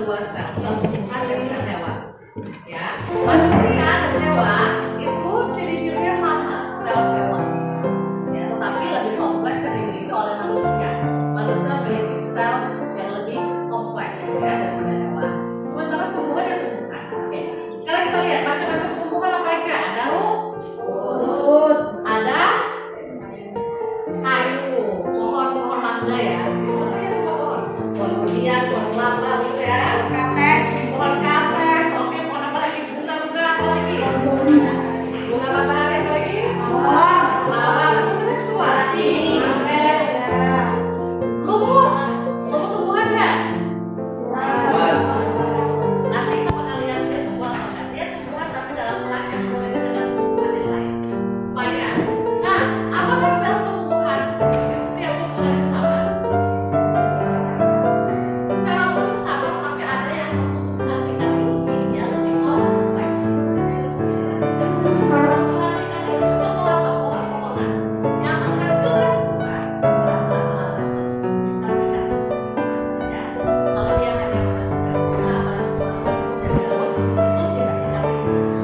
dua sel tumbuhan dan sel hewan. Ya, manusia dan hewan itu ciri-cirinya sama, sel hewan. Ya, tetapi lebih kompleks yang dimiliki oleh manusia. Manusia memiliki sel yang lebih kompleks ya daripada hewan. Sementara tumbuhan ya tumbuhan. Oke. Sekarang kita lihat macam-macam tumbuhan apa aja. Ada rumput, ada kayu, pohon-pohon mangga ya. Contohnya semua pohon. Pohon durian, pohon kelapa gitu ya. Pohon kates. Oke, pohon apa lagi? Bunga-bunga apa lagi? Bunga matahari apa lagi? Mawar. Itu suara. Lumut tumbuhan nggak? Nanti kita bakal lihat dia tumbuhan atau enggak. Dia tumbuhan tapi dalam kelas yang berbeda dengan tumbuhan yang lain. Banyak. Nah, apakah sel tumbuhan di setiap tumbuhan itu sama? Secara umum sama, tapi ada yang untuk tumbuhan kita miliki yang lebih kompleks. Tumbuhan kita itu contoh apa? Pohon-pohonan yang menghasilkan buah. Bukan salah satu. Tapi kan, ya, kalau dia hanya menghasilkan bunga, apalagi cuma rumput dan daun, itu tidak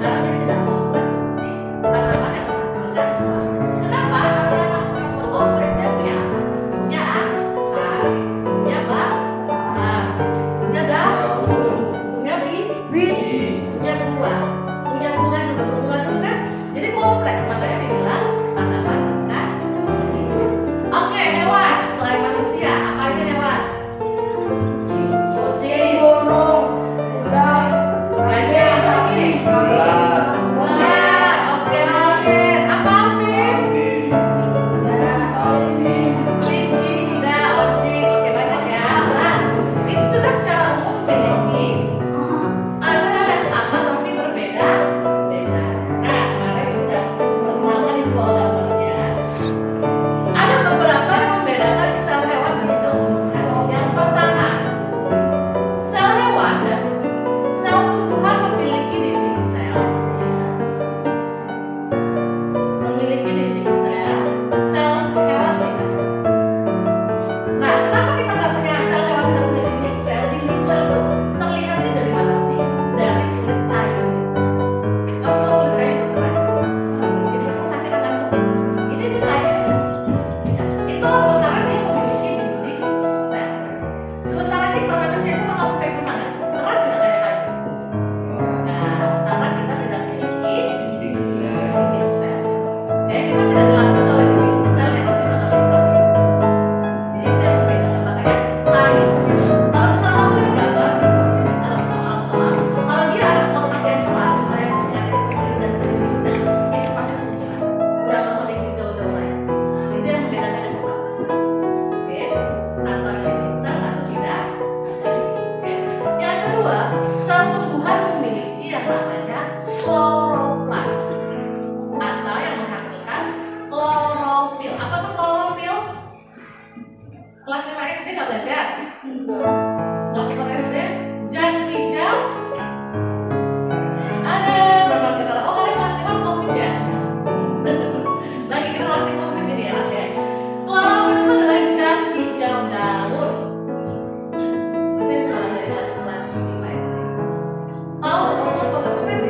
karena dia tidak kompleks seperti tanaman yang menghasilkan buah. Kenapa? Karena yang menghasilkan buah kompleks dia punya apa? Punya akar, punya batang, punya daun, punya biji, punya buah, punya bunga juga. Jadi kompleks, makanya sih bilang tanaman bukan hidup. Oke, hewan selain manusia apa aja hewan? Kucing, gajah, apa lagi? Ular, oke, apa kelinci, kuda, ojek, oke banyak ya. Nah, itu juga secara umum memiliki sel yang sama tapi berbeda. Nah, kemarin sudah sebelahkan di bawah gambarnya. Ada beberapa yang membedakan sel hewan dari sel tumbuhan. Yang pertama, sel hewan dan sel tumbuhan memiliki dinding sel. Sel hewan tidak. Nah, kenapa kita nggak punya sel hewan tidak punya dinding sel? Dinding sel itu terlihatnya dari mana sih? Dari kulit kayu. Kamu tahu kulit kayu itu keras. Itu sakit akan ini kayu. Itu karena dia memiliki dinding sel. Sementara kita manusia itu kalau kayak gimana? Keras nggak kayak kayu? Nah, karena kita tidak memiliki dinding sel. Kita tidak dilapisi oleh dinding sel yang kita nggak memiliki. Jadi itu yang membedakan makanya kayu. Kalau misalnya kamu lihat gambar misalnya soal-soal, kalau dia ada kotak yang keras, misalnya ada kulit dan dinding sel, itu pasti tumbuhan. Nggak usah mikir jauh-jauh lain. Itu yang membedakan yang kedua. Oke, satu ada dinding sel, satu tidak. Oke. Yang kedua, sel tumbuhan memiliki yang namanya kloroplas atau yang menghasilkan klorofil. Apa tuh klorofil? Kelas 5 SD nggak belajar? Kelas 1 SD jan hijau ada berbagai warna. Oh, kalian kelas 5 COVID ya? Lagi generasi COVID ini ya, oke. Klorofil itu adalah jan hijau daun. Saya pernah dari kelas 5 SD. Tahu fotosintesis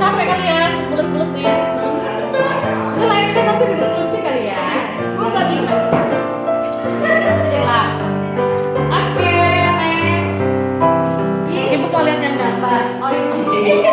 capek kalian bulet-buletin. Ini layarnya tapi dicuci kali ya. Gue nggak bisa. Hilang. Oke, next. Ibu mau lihat yang gambar. Oh ini.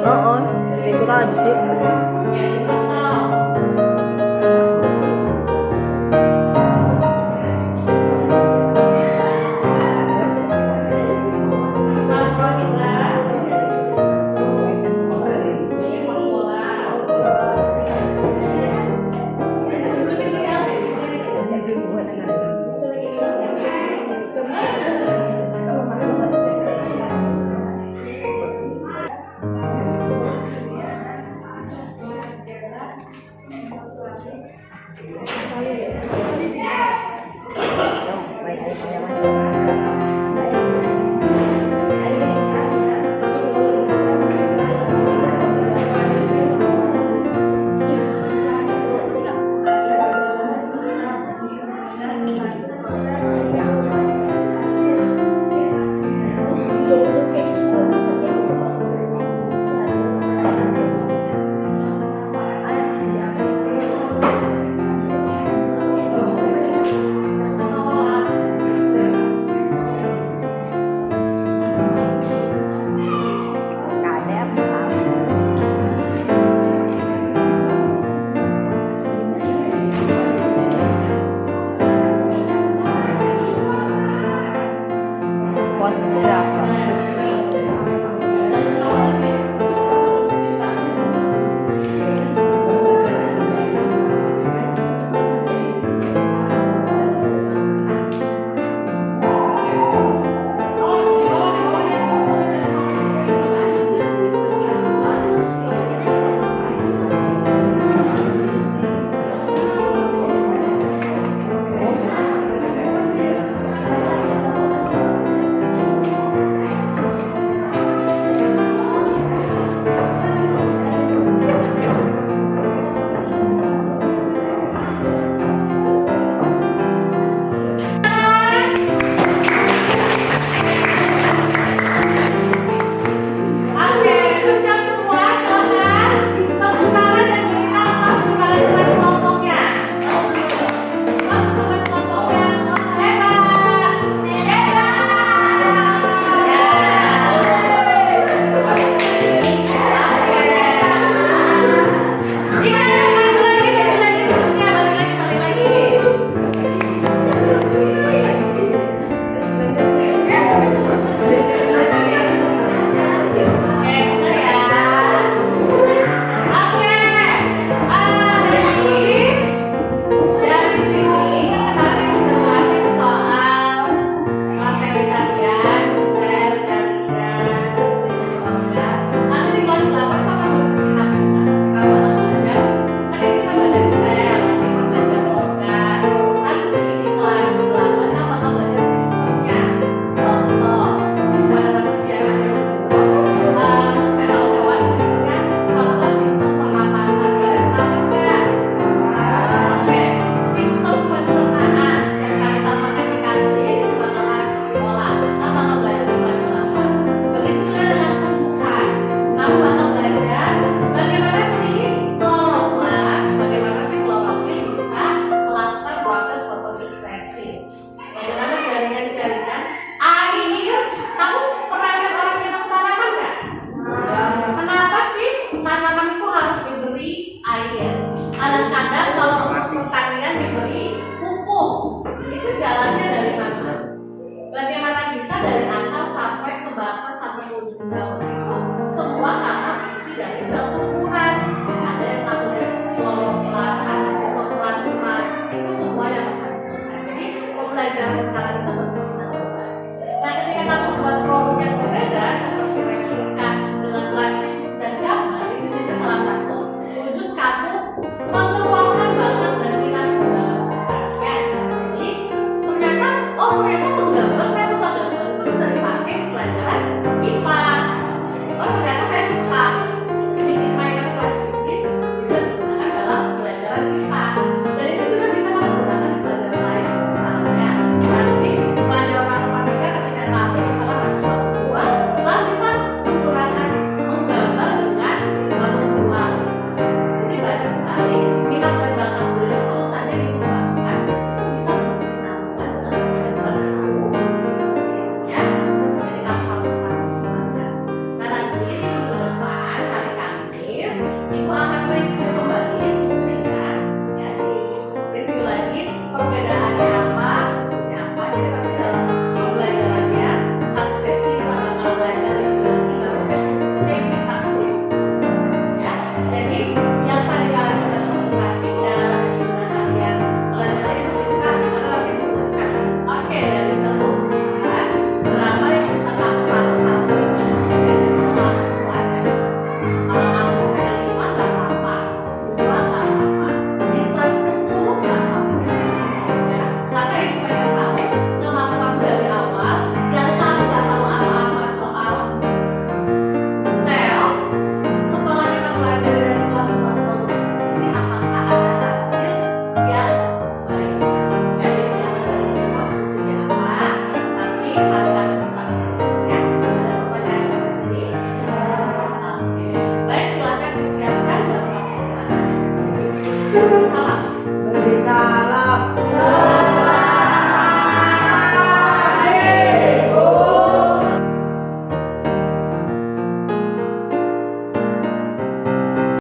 Oo, regulado sih. Untuk kayak gitu. Iya, Kak. Nah, di sini